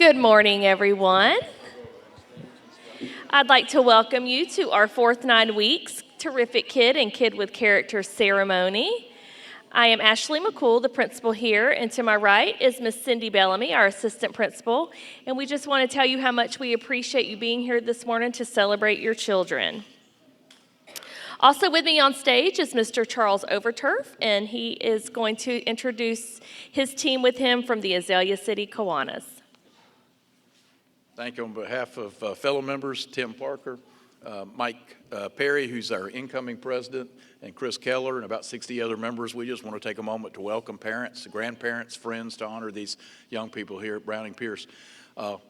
Good morning, everyone. I'd like to welcome you to our fourth 9 weeks Terrific Kid and Kid with Character ceremony. I am Ashley McCool, the principal here, and to my right is Miss Cindy Bellamy, our assistant principal, and we just want to tell you how much we appreciate you being here this morning to celebrate your children. Also with me on stage is Mr. Charles Overturf, and he is going to introduce his team with him from the Azalea City Kiwanis. Thank you. On behalf of fellow members, Tim Parker, Mike Perry, who's our incoming president, and Chris Keller, and about 60 other members, we just want to take a moment to welcome parents, grandparents, friends, to honor these young people here at Browning Pearce.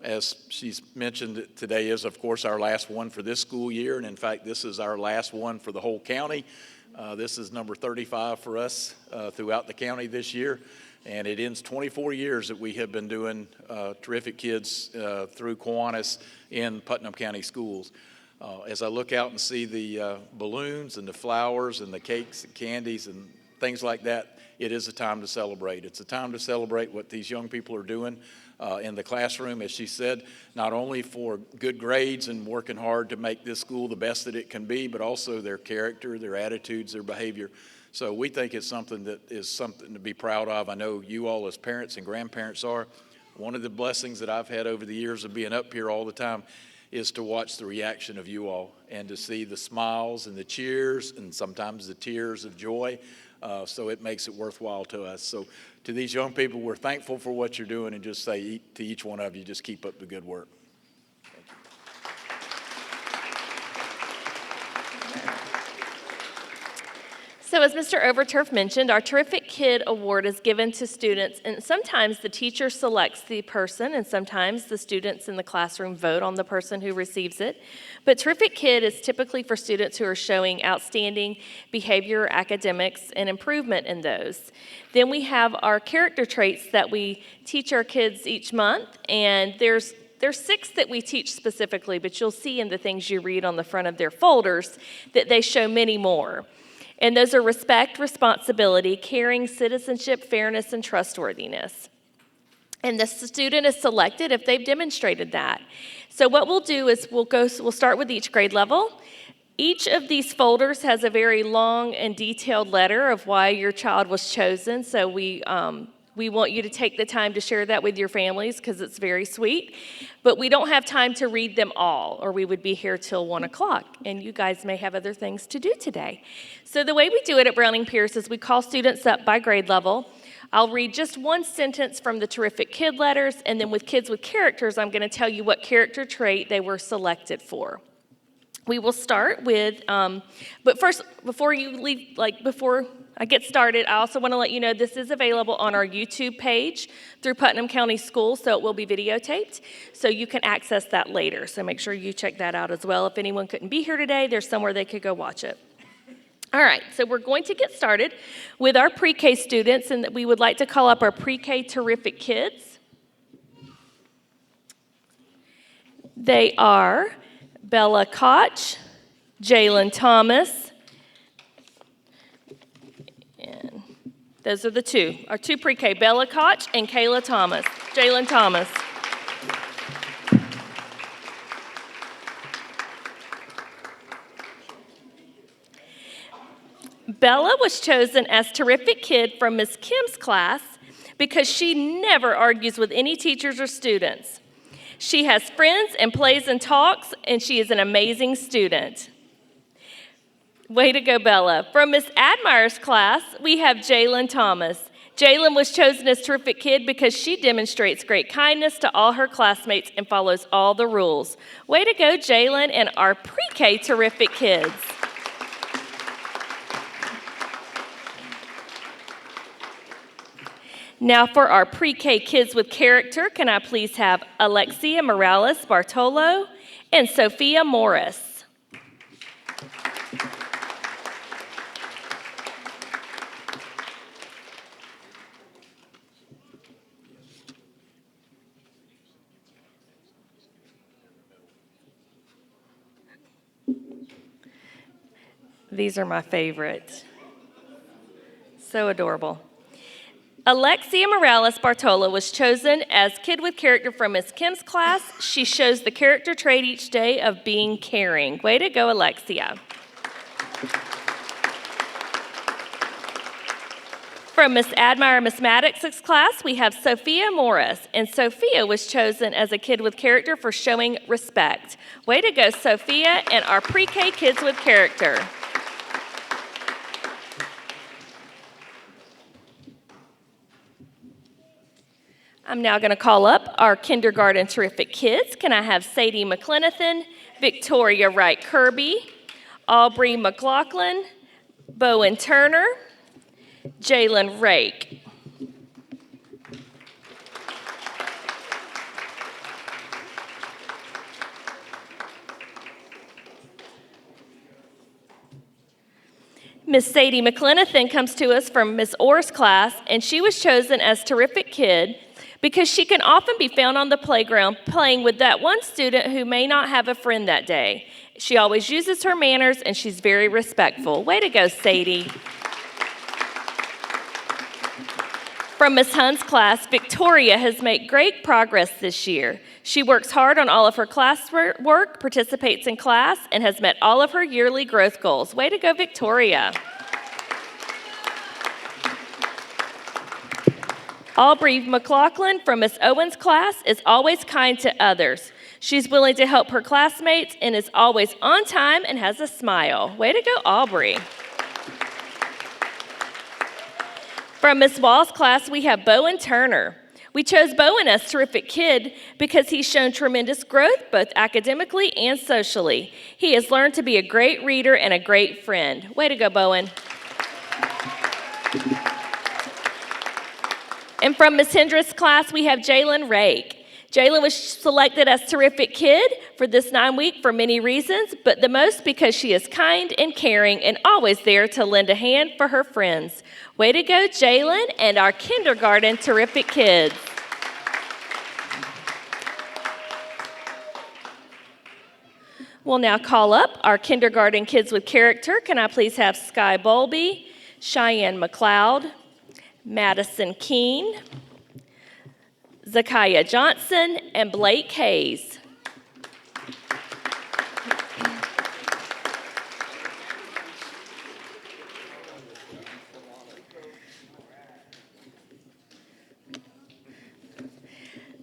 As she's mentioned, today is, of course, our last one for this school year, and in fact, this is our last one for the whole county. This is number 35 for us throughout the county this year, and it ends 24 years that we have been doing Terrific Kids through Kiwanis in Putnam County schools. As I look out and see the balloons and the flowers and the cakes and candies and things like that, it is a time to celebrate. It's a time to celebrate what these young people are doing in the classroom, as she said, not only for good grades and working hard to make this school the best that it can be, but also their character, their attitudes, their behavior. So we think it's something that is something to be proud of. I know you all as parents and grandparents are. One of the blessings that I've had over the years of being up here all the time is to watch the reaction of you all and to see the smiles and the cheers and sometimes the tears of joy. So it makes it worthwhile to us. So to these young people, we're thankful for what you're doing, and just say to each one of you, just keep up the good work. So as Mr. Overturf mentioned, our Terrific Kid Award is given to students, and sometimes the teacher selects the person, and sometimes the students in the classroom vote on the person who receives it. But Terrific Kid is typically for students who are showing outstanding behavior, academics, and improvement in those. Then we have our character traits that we teach our kids each month, and there's 6 that we teach specifically, but you'll see in the things you read on the front of their folders that they show many more. And those are respect, responsibility, caring, citizenship, fairness, and trustworthiness. And the student is selected if they've demonstrated that. So what we'll do is we'll start with each grade level. Each of these folders has a very long and detailed letter of why your child was chosen. So we want you to take the time to share that with your families because it's very sweet. But we don't have time to read them all, or we would be here till 1 o'clock, and you guys may have other things to do today. So the way we do it at Browning Pearce is we call students up by grade level. I'll read just one sentence from the Terrific Kid letters, and then with Kids with Characters, I'm going to tell you what character trait they were selected for. We will start with, but first, before I get started, I also want to let you know this is available on our YouTube page through Putnam County Schools, so it will be videotaped, so you can access that later. So make sure you check that out as well. If anyone couldn't be here today, there's somewhere they could go watch it. All right, so we're going to get started with our pre-K students, and we would like to call up our pre-K Terrific Kids. They are Bella Koch, Jalen Thomas, and those are our two pre-K, Bella Koch and Kayla Thomas, Jalen Thomas. Bella was chosen as Terrific Kid from Miss Kim's class because she never argues with any teachers or students. She has friends and plays and talks, and she is an amazing student. Way to go, Bella. From Miss Admire's class, we have Jalen Thomas. Jalen was chosen as Terrific Kid because she demonstrates great kindness to all her classmates and follows all the rules. Way to go, Jalen, and our pre-K Terrific Kids. Now for our pre-K Kids with Character, can I please have Alexia Morales Bartolo and Sophia Morris. These are my favorite. So adorable. Alexia Morales Bartola was chosen as Kid with Character from Miss Kim's class. She shows the character trait each day of being caring. Way to go, Alexia. From Miss Admire Miss Maddox's class, we have Sophia Morris, and Sophia was chosen as a Kid with Character for showing respect. Way to go, Sophia, and our pre-K Kids with Character. I'm now going to call up our kindergarten terrific kids. Can I have Sadie McClenathan, Victoria Wright Kirby, Aubrey McLaughlin, Bowen Turner, Jalen Rake. Miss Sadie McClenathan comes to us from Miss Orr's class, and she was chosen as Terrific Kid because she can often be found on the playground playing with that one student who may not have a friend that day. She always uses her manners, and she's very respectful. Way to go, Sadie. From Miss Hunn's class, Victoria has made great progress this year. She works hard on all of her classwork, participates in class, and has met all of her yearly growth goals. Way to go, Victoria. Aubrey McLaughlin from Miss Owen's class is always kind to others. She's willing to help her classmates and is always on time and has a smile. Way to go, Aubrey. From Miss Wall's class, we have Bowen Turner. We chose Bowen as Terrific Kid because he's shown tremendous growth both academically and socially. He has learned to be a great reader and a great friend. Way to go, Bowen. And from Miss Hendricks' class, we have Jalen Rake. Jalen was selected as Terrific Kid for this 9 week for many reasons, but the most because she is kind and caring and always there to lend a hand for her friends. Way to go, Jalen, and our kindergarten Terrific Kids. We'll now call up our kindergarten Kids with Character. Can I please have Sky Bowlby, Cheyenne McLeod, Madison Keene, Zakiah Johnson, and Blake Hayes.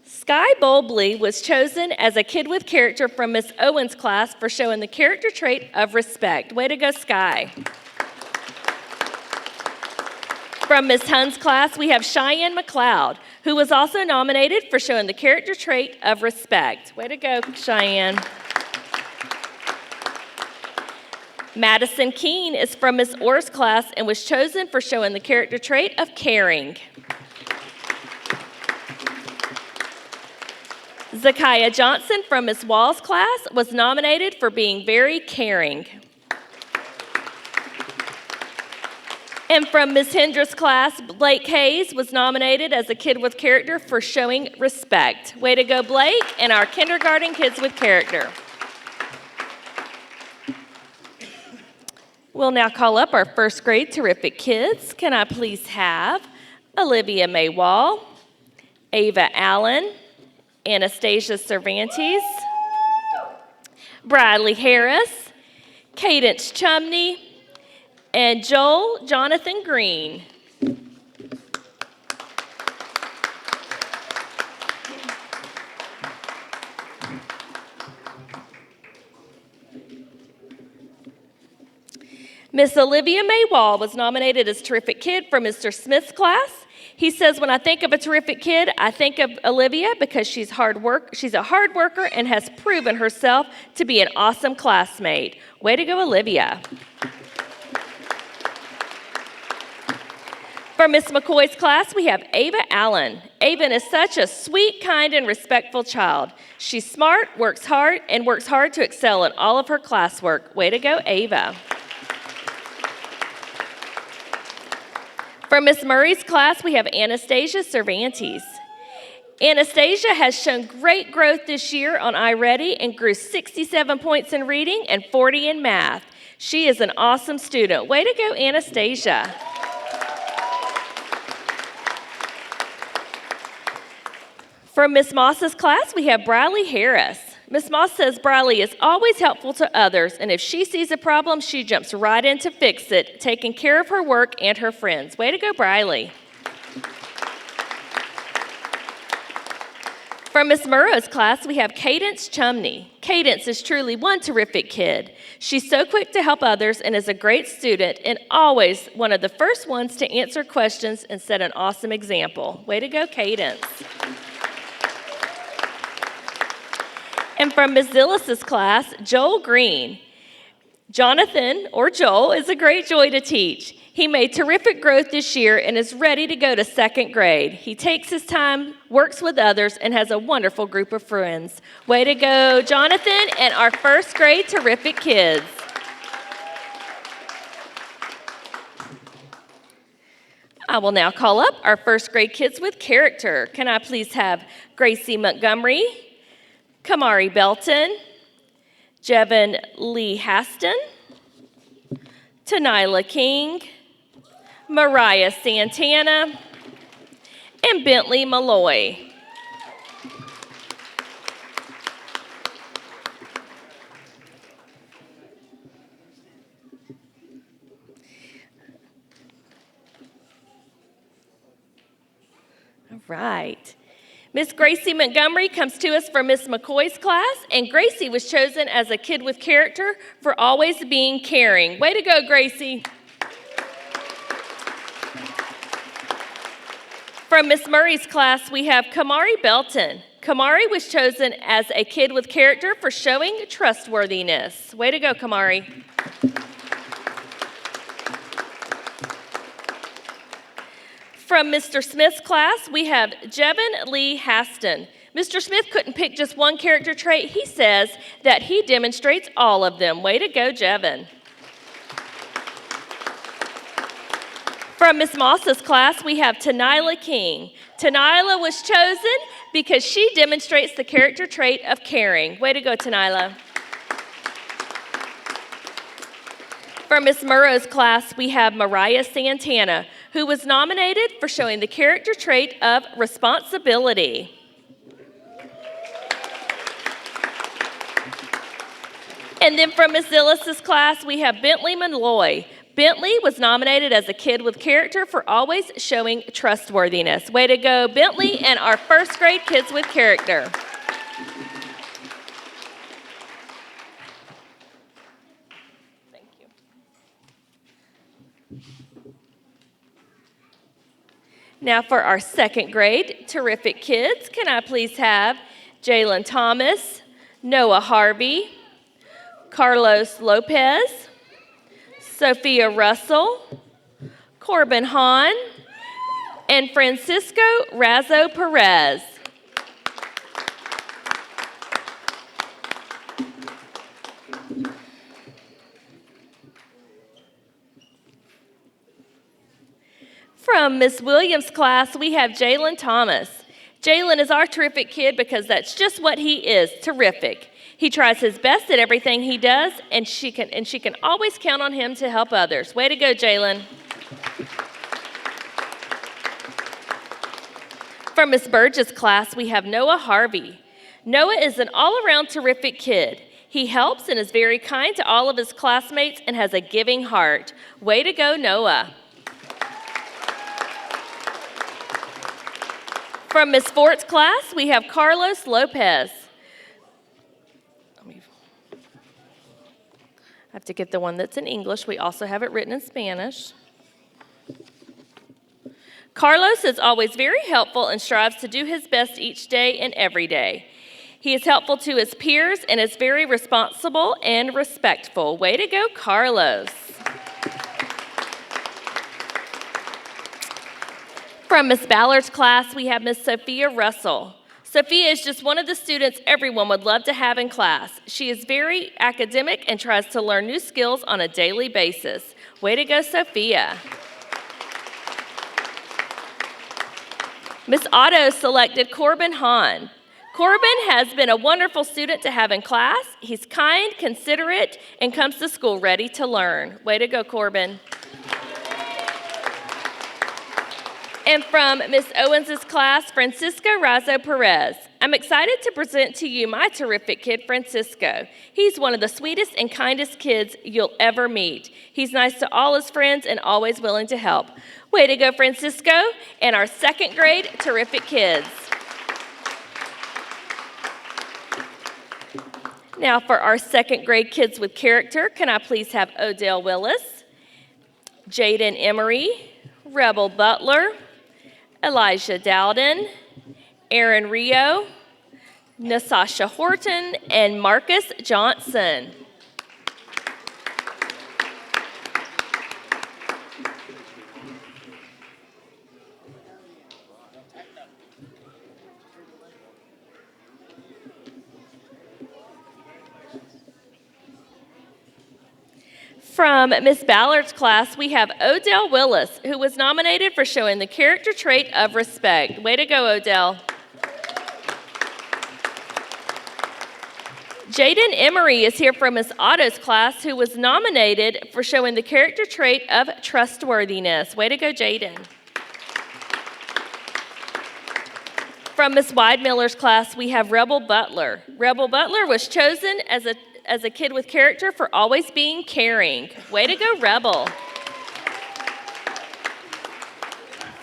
Sky Bowlby was chosen as a Kid with Character from Miss Owen's class for showing the character trait of respect. Way to go, Sky. From Miss Hunn's class, we have Cheyenne McLeod, who was also nominated for showing the character trait of respect. Way to go, Cheyenne. Madison Keene is from Miss Orr's class and was chosen for showing the character trait of caring. Zakiah Johnson from Miss Wall's class was nominated for being very caring. And from Miss Hendricks' class, Blake Hayes was nominated as a Kid with Character for showing respect. Way to go, Blake, and our kindergarten Kids with Character. We'll now call up our first grade Terrific Kids. Can I please have Olivia Mae Wall, Ava Allen, Anastasia Cervantes, Bradley Harris, Cadence Chumney, and Joel Jonathan Green. Miss Olivia Mae Wall was nominated as Terrific Kid from Mr. Smith's class. He says, when I think of a terrific kid, I think of Olivia because she's a hard worker and has proven herself to be an awesome classmate. Way to go, Olivia. For Miss McCoy's class, we have Ava Allen. Ava is such a sweet, kind, and respectful child. She's smart, works hard to excel in all of her classwork. Way to go, Ava. For Miss Murray's class, we have Anastasia Cervantes. Anastasia has shown great growth this year on iReady and grew 67 points in reading and 40 in math. She is an awesome student. Way to go, Anastasia. From Miss Moss's class, we have Brownlee Harris. Miss Moss says Brownlee is always helpful to others, and if she sees a problem, she jumps right in to fix it, taking care of her work and her friends. Way to go, Brownlee. From Miss Murrow's class, we have Cadence Chumney. Cadence is truly one terrific kid. She's so quick to help others and is a great student and always one of the first ones to answer questions and set an awesome example. Way to go, Cadence. And from Ms. Zillis's class, Joel Green. Jonathan, or Joel, is a great joy to teach. He made terrific growth this year and is ready to go to second grade. He takes his time, works with others, and has a wonderful group of friends. Way to go, Jonathan, and our first grade terrific kids. I will now call up our first grade kids with character. Can I please have Gracie Montgomery, Kamari Belton, Jevin Lee Haston, Tanila King, Mariah Santana, and Bentley Malloy. All right. Miss Gracie Montgomery comes to us from Miss McCoy's class, and Gracie was chosen as a kid with character for always being caring. Way to go, Gracie. From Miss Murray's class, we have Kamari Belton. Kamari was chosen as a kid with character for showing trustworthiness. Way to go, Kamari. From Mr. Smith's class, we have Jevin Lee Haston. Mr. Smith couldn't pick just one character trait. He says that he demonstrates all of them. Way to go, Jevin. From Miss Moss's class, we have Tanila King. Tanila was chosen because she demonstrates the character trait of caring. Way to go, Tanila. From Miss Murrow's class, we have Mariah Santana, who was nominated for showing the character trait of responsibility. And then from Miss Zillis's class, we have Bentley Malloy. Bentley was nominated as a kid with character for always showing trustworthiness. Way to go, Bentley, and our first grade kids with character. Thank you. Now for our second grade terrific kids, can I please have Jalen Thomas, Noah Harvey, Carlos Lopez, Sophia Russell, Corbin Hahn, and Francisco Razo Perez. From Miss Williams' class, we have Jalen Thomas. Jalen is our terrific kid because that's just what he is, terrific. He tries his best at everything he does, and she can always count on him to help others. Way to go, Jalen. From Miss Burgess' class, we have Noah Harvey. Noah is an all-around terrific kid. He helps and is very kind to all of his classmates and has a giving heart. Way to go, Noah. From Miss Fort's class, we have Carlos Lopez. I have to get the one that's in English. We also have it written in Spanish. Carlos is always very helpful and strives to do his best each day and every day. He is helpful to his peers and is very responsible and respectful. Way to go, Carlos. From Miss Ballard's class, we have Miss Sophia Russell. Sophia is just one of the students everyone would love to have in class. She is very academic and tries to learn new skills on a daily basis. Way to go, Sophia. Miss Otto selected Corbin Hahn. Corbin has been a wonderful student to have in class. He's kind, considerate, and comes to school ready to learn. Way to go, Corbin. And from Miss Owens' class, Francisco Razo Perez. I'm excited to present to you my terrific kid, Francisco. He's one of the sweetest and kindest kids you'll ever meet. He's nice to all his friends and always willing to help. Way to go, Francisco, and our second grade terrific kids. Now for our second grade kids with character, can I please have Odell Willis, Jaden Emery, Rebel Butler, Elijah Dowden, Aaron Rio, Natasha Horton, and Marcus Johnson. From Miss Ballard's class, we have Odell Willis, who was nominated for showing the character trait of respect. Way to go, Odell. Jaden Emery is here from Miss Otto's class, who was nominated for showing the character trait of trustworthiness. Way to go, Jaden. From Miss Weidmiller's class, we have Rebel Butler. Rebel Butler was chosen as a kid with character for always being caring. Way to go, Rebel.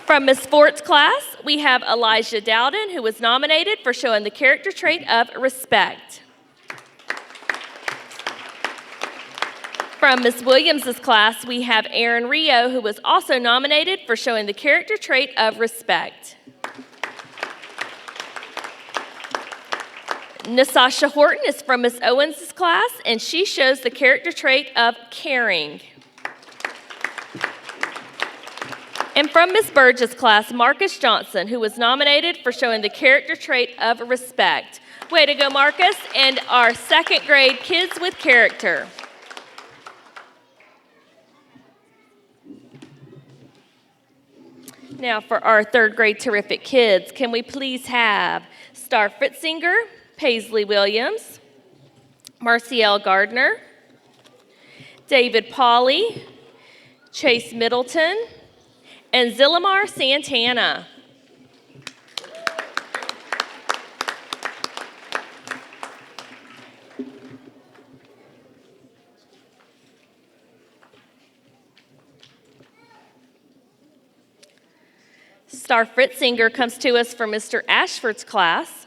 From Miss Fort's class, we have Elijah Dowden, who was nominated for showing the character trait of respect. From Miss Williams' class, we have Aaron Rio, who was also nominated for showing the character trait of respect. Natasha Horton is from Miss Owens' class, and she shows the character trait of caring. And from Miss Burgess' class, Marcus Johnson, who was nominated for showing the character trait of respect. Way to go, Marcus, and our second grade kids with character. Now for our third grade terrific kids, can we please have Star Fritzinger, Paisley Williams, Marcielle Gardner, David Pauley, Chase Middleton, and Zillamar Santana. Star Fritzinger comes to us from Mr. Ashford's class.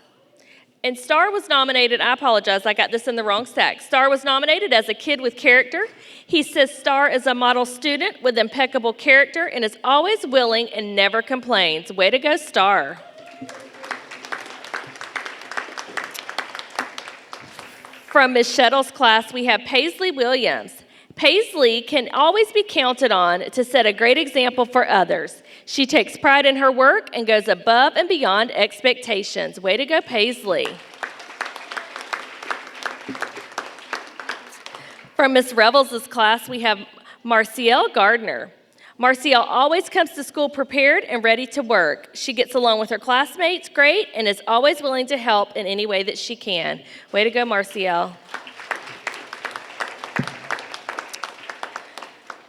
And Star was nominated, I apologize, I got this in the wrong stack. Star was nominated as a kid with character. He says Star is a model student with impeccable character and is always willing and never complains. Way to go, Star. From Ms. Shettle's class, we have Paisley Williams. Paisley can always be counted on to set a great example for others. She takes pride in her work and goes above and beyond expectations. Way to go, Paisley. From Miss Revels' class, we have Marcielle Gardner. Marcielle always comes to school prepared and ready to work. She gets along with her classmates great and is always willing to help in any way that she can. Way to go, Marcielle.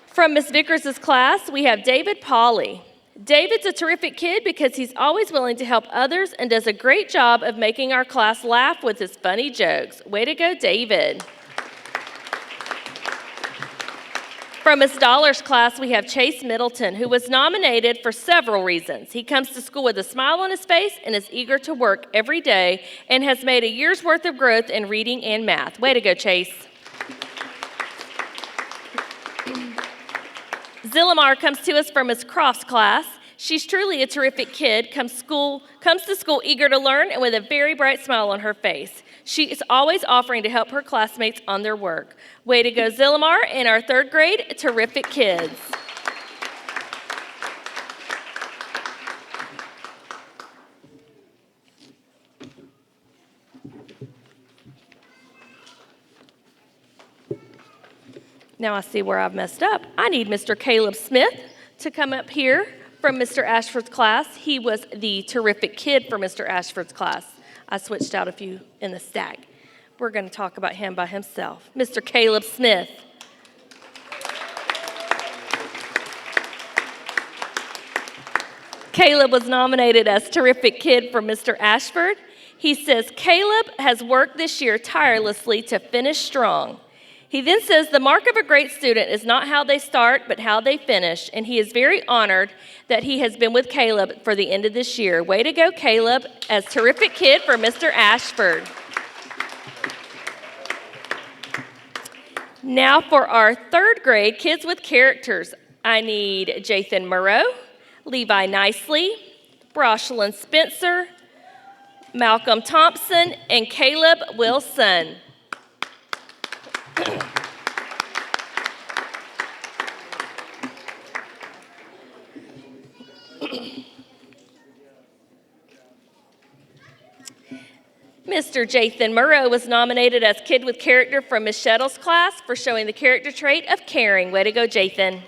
From Miss Vickers' class, we have David Pauley. David's a terrific kid because he's always willing to help others and does a great job of making our class laugh with his funny jokes. Way to go, David. From Miss Dollar's class, we have Chase Middleton, who was nominated for several reasons. He comes to school with a smile on his face and is eager to work every day and has made a year's worth of growth in reading and math. Way to go, Chase. Zillamar comes to us from Miss Croft's class. She's truly a terrific kid, comes to school eager to learn and with a very bright smile on her face. She is always offering to help her classmates on their work. Way to go, Zillamar, and our third grade terrific kids. Now I see where I've messed up. I need Mr. Caleb Smith to come up here from Mr. Ashford's class. He was the terrific kid for Mr. Ashford's class. I switched out a few in the stack. We're going to talk about him by himself. Mr. Caleb Smith. Caleb was nominated as Terrific Kid for Mr. Ashford. He says, Caleb has worked this year tirelessly to finish strong. He then says, the mark of a great student is not how they start, but how they finish, and he is very honored that he has been with Caleb for the end of this year. Way to go, Caleb, as Terrific Kid for Mr. Ashford. Now for our third grade, Kids with Characters. I need Jathan Murrow, Levi Nicely, Broshlyn Spencer, Malcolm Thompson, and Caleb Wilson. Mr. Jathan Murrow was nominated as Kid with Character from Ms. Shettle's class for showing the character trait of caring. Way to go, Jathan.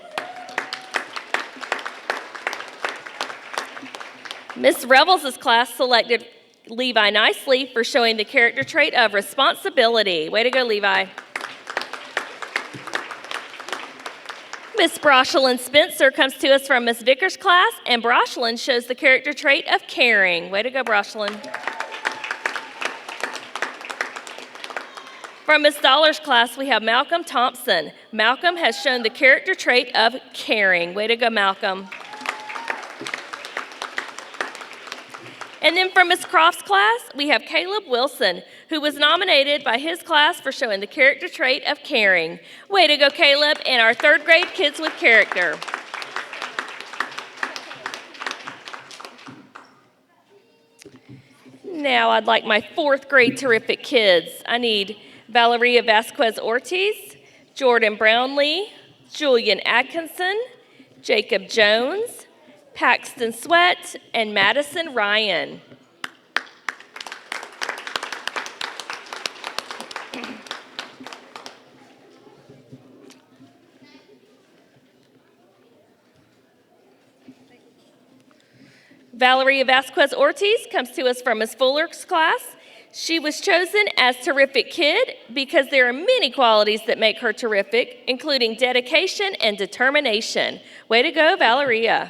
Ms. Revels' class selected Levi Nicely for showing the character trait of responsibility. Way to go, Levi. Miss Broshlyn Spencer comes to us from Miss Vickers' class, and Broshlyn shows the character trait of caring. Way to go, Broshlyn. From Miss Dollar's class, we have Malcolm Thompson. Malcolm has shown the character trait of caring. Way to go, Malcolm. And then from Miss Croft's class, we have Caleb Wilson, who was nominated by his class for showing the character trait of caring. Way to go, Caleb, and our third grade Kids with Character. Now I'd like my fourth grade Terrific Kids. I need Valeria Vasquez Ortiz, Jordan Brownlee, Julian Atkinson, Jacob Jones, Paxton Sweat, and Madison Ryan. Valeria Vasquez Ortiz comes to us from Ms. Fuller's class. She was chosen as Terrific Kid because there are many qualities that make her terrific, including dedication and determination. Way to go, Valeria.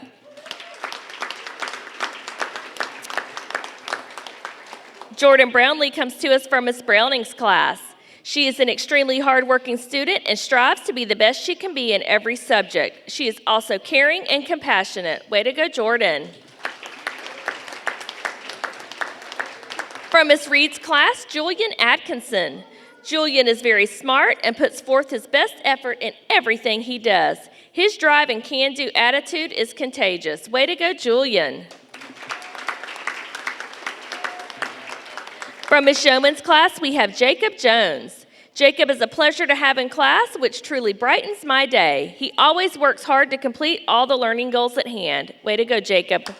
Jordan Brownlee comes to us from Ms. Browning's class. She is an extremely hardworking student and strives to be the best she can be in every subject. She is also caring and compassionate. Way to go, Jordan. From Ms. Reed's class, Julian Atkinson. Julian is very smart and puts forth his best effort in everything he does. His drive and can-do attitude is contagious. Way to go, Julian. From Ms. Yeoman's class, we have Jacob Jones. Jacob is a pleasure to have in class, which truly brightens my day. He always works hard to complete all the learning goals at hand. Way to go, Jacob.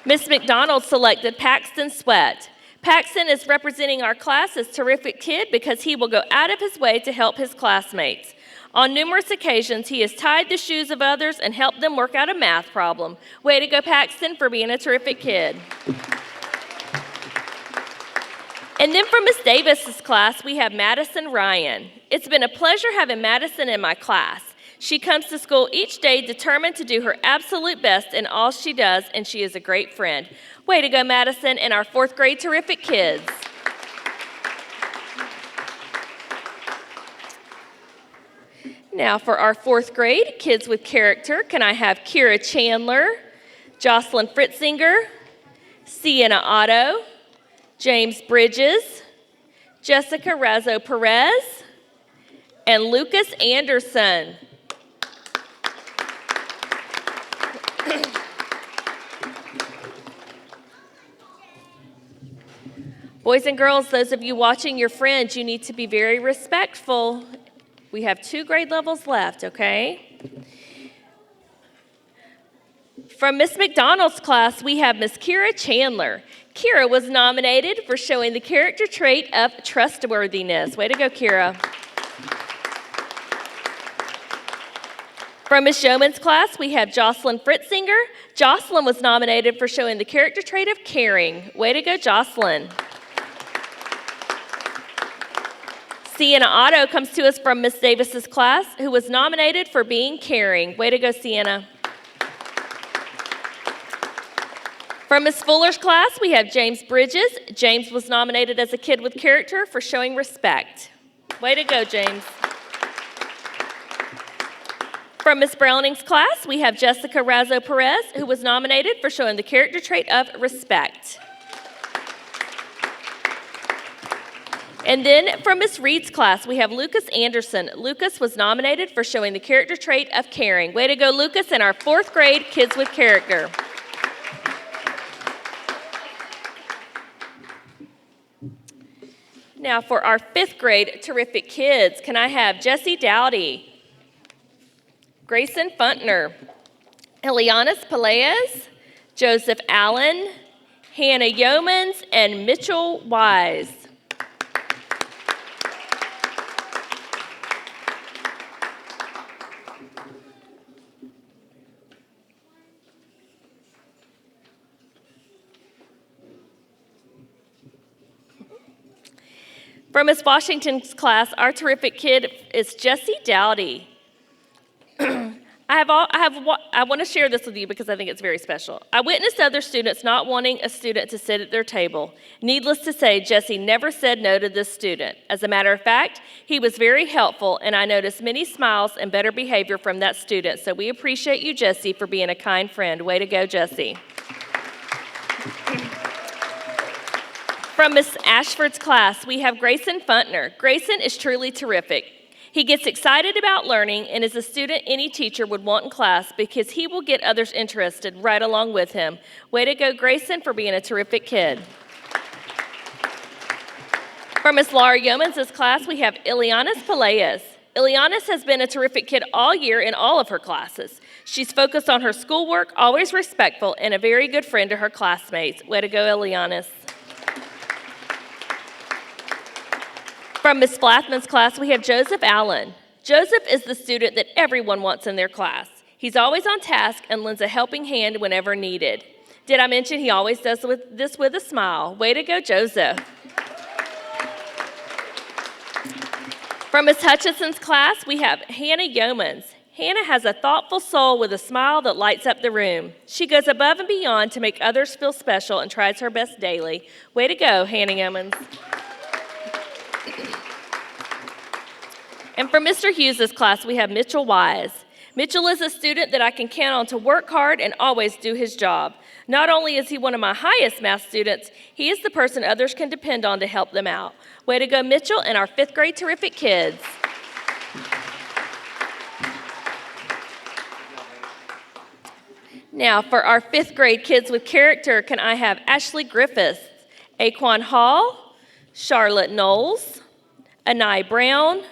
Ms. McDonald selected Paxton Sweat. Paxton is representing our class as Terrific Kid because he will go out of his way to help his classmates. On numerous occasions, he has tied the shoes of others and helped them work out a math problem. Way to go, Paxton, for being a terrific kid. And then from Ms. Davis's class, we have Madison Ryan. It's been a pleasure having Madison in my class. She comes to school each day determined to do her absolute best in all she does, and she is a great friend. Way to go, Madison, and our fourth grade Terrific Kids. Now for our fourth grade, Kids with Character, can I have Kira Chandler, Jocelyn Fritzinger, Sienna Otto, James Bridges, Jessica Razzo Perez, and Lucas Anderson. Boys and girls, those of you watching your friends, you need to be very respectful. We have 2 grade levels left, okay? From Miss McDonald's class, we have Miss Kira Chandler. Kira was nominated for showing the character trait of trustworthiness. Way to go, Kira. From Miss Yeoman's class, we have Jocelyn Fritzinger. Jocelyn was nominated for showing the character trait of caring. Way to go, Jocelyn. Sienna Otto comes to us from Miss Davis's class, who was nominated for being caring. Way to go, Sienna. From Miss Fuller's class, we have James Bridges. James was nominated as a kid with character for showing respect. Way to go, James. From Miss Browning's class, we have Jessica Razzo Perez, who was nominated for showing the character trait of respect. And then from Miss Reed's class, we have Lucas Anderson. Lucas was nominated for showing the character trait of caring. Way to go, Lucas, and our 4th grade Kids with Character. Now for our 5th grade Terrific Kids, can I have Jessie Dowdy, Grayson Funtner, Elianis Peleas, Joseph Allen, Hannah Yeomans, and Mitchell Wise. From Miss Washington's class, our terrific kid is Jessie Dowdy. I want to share this with you because I think it's very special. I witnessed other students not wanting a student to sit at their table. Needless to say, Jessie never said no to this student. As a matter of fact, he was very helpful, and I noticed many smiles and better behavior from that student. So we appreciate you, Jessie, for being a kind friend. Way to go, Jessie. From Miss Ashford's class, we have Grayson Funtner. Grayson is truly terrific. He gets excited about learning and is a student any teacher would want in class because he will get others interested right along with him. Way to go, Grayson, for being a terrific kid. From Miss Laura Yeomans' class, we have Elianis Peleas. Elianis has been a terrific kid all year in all of her classes. She's focused on her schoolwork, always respectful, and a very good friend to her classmates. Way to go, Elianis. From Miss Flathman's class, we have Joseph Allen. Joseph is the student that everyone wants in their class. He's always on task and lends a helping hand whenever needed. Did I mention he always does this with a smile? Way to go, Joseph. From Miss Hutchison's class, we have Hannah Yeomans. Hannah has a thoughtful soul with a smile that lights up the room. She goes above and beyond to make others feel special and tries her best daily. Way to go, Hannah Yeomans. And for Mr. Hughes' class, we have Mitchell Wise. Mitchell is a student that I can count on to work hard and always do his job. Not only is he one of my highest math students, he is the person others can depend on to help them out. Way to go, Mitchell, and our 5th grade terrific kids. Now, for our 5th grade Kids with Character, can I have Ashley Griffiths, Aquan Hall, Charlotte Knowles, Anai Brown,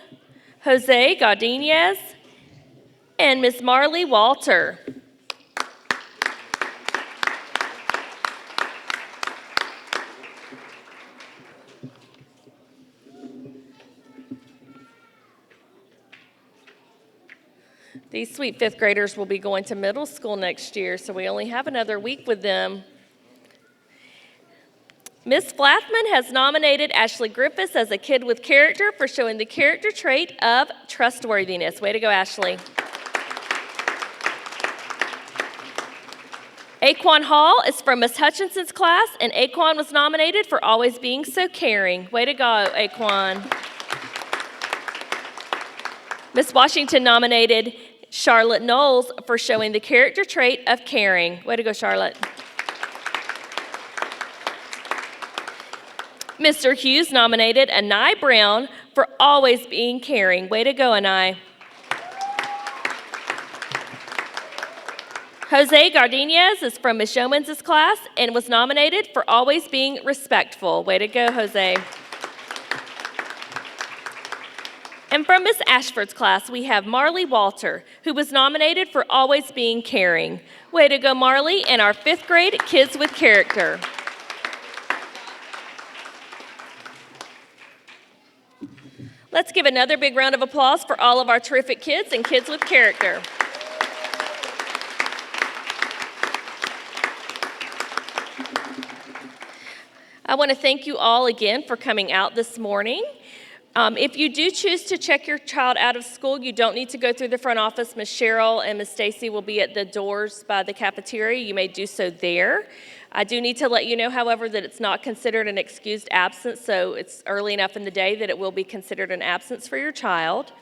Jose Godinez, and Miss Marley Walter. These sweet 5th graders will be going to middle school next year, so we only have another week with them. Miss Flathman has nominated Ashley Griffiths as a kid with character for showing the character trait of trustworthiness. Way to go, Ashley. Aquan Hall is from Miss Hutchinson's class, and Aquan was nominated for always being so caring. Way to go, Aquan. Miss Washington nominated Charlotte Knowles for showing the character trait of caring. Way to go, Charlotte. Mr. Hughes nominated Anai Brown for always being caring. Way to go, Anai. Jose Gardinez is from Miss Yeomans' class and was nominated for always being respectful. Way to go, Jose. And from Miss Ashford's class, we have Marley Walter, who was nominated for always being caring. Way to go, Marley, and our 5th grade Kids with Character. Let's give another big round of applause for all of our terrific kids and Kids with Character. I want to thank you all again for coming out this morning. If you do choose to check your child out of school, you don't need to go through the front office. Ms. Cheryl and Ms. Stacy will be at the doors by the cafeteria. You may do so there. I do need to let you know, however, that it's not considered an excused absence, so it's early enough in the day that it will be considered an absence for your child.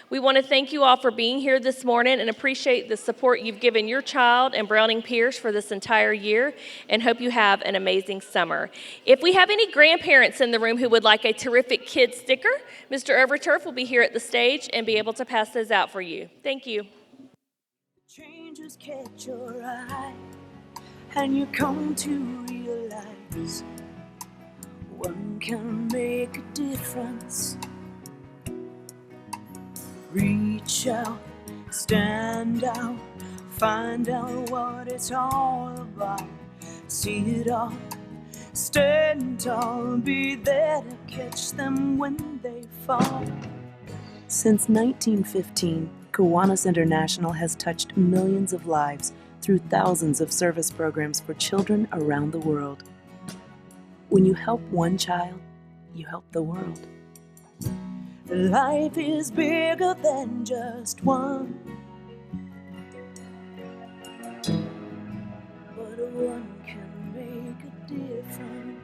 We want to thank you all for being here this morning and appreciate the support you've given your child and Browning Pearce for this entire year, and hope you have an amazing summer. If we have any grandparents in the room who would like a terrific kid sticker, Mr. Overturf will be here at the stage and be able to pass those out for you. Thank you. Changes catch your eye, and you come to realize one can make a difference. Reach out, stand out, find out what it's all about. See it all, stand tall, be there to catch them when they fall. Since 1915, Kiwanis International has touched millions of lives through thousands of service programs for children around the world. When you help one child, you help the world. Life is bigger than just one, but one can make a difference.